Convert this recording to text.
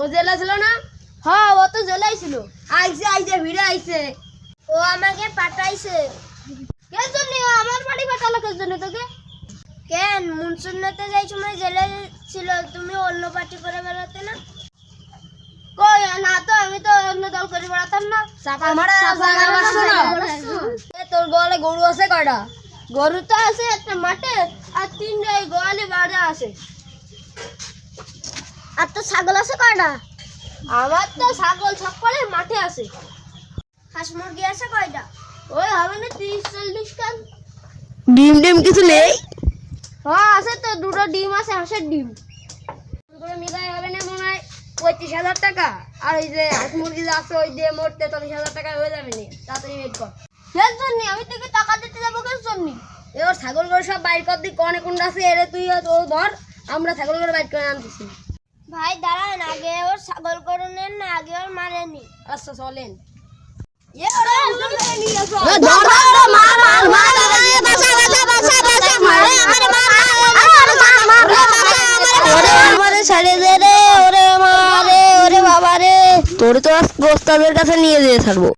ও জেলা ছিল না? হ্যাঁ ও তো জেলাই ছিল। আইছে আইছে ভিড়ে আইছে। ও আমাকে পাঠাইছে। কে জন্য আমার বাড়ি পাঠালো? কে জন্য তোকে? কেন মুনসুন্নতে যাই সময় জেলে ছিল, তুমি অন্য পার্টি করে বেড়াতে না? কই না তো, আমি তো অন্য দল করে বেড়াতাম না। তোর গোয়ালে গরু আছে কয়টা? গরু তো আছে একটা মাঠে, আর তিনটা গোয়ালে বাড়ে আছে। আর তো ছাগল আছে কয়টা? আমার তো ছাগল সকলে মাঠে আছে। হাঁস মুরগি আছে কয়টা? ওই হবে না 30-40 খান। ডিম ডিম কিছু নেই? হ্যাঁ আছে তো, দুটো ডিম আছে, হাঁসের ডিম। মিলাই হবে না মনে হয় 35,000 টাকা। আর ওই যে হাঁস মুরগি যে আছে ওই দিয়ে মোট 43,000 টাকা হয়ে যাবে নি। তাড়াতাড়ি বের কর। কেন জন্য আমি তোকে টাকা দিতে যাবো? কেন জন্য? এবার ছাগল করে সব বাইর কর দি, কোনে কোনটা আছে এরে তুই ও ধর, আমরা ছাগল করে বাইর করে আনতেছি। ভাই দাঁড়ান, আগে ওর ছাগল করে নেন না, আগে ওর মারেনি। আচ্ছা চলেন। তোরে তো আজ গোস্তাদের কাছে নিয়ে যেয়ে ছাড়বো।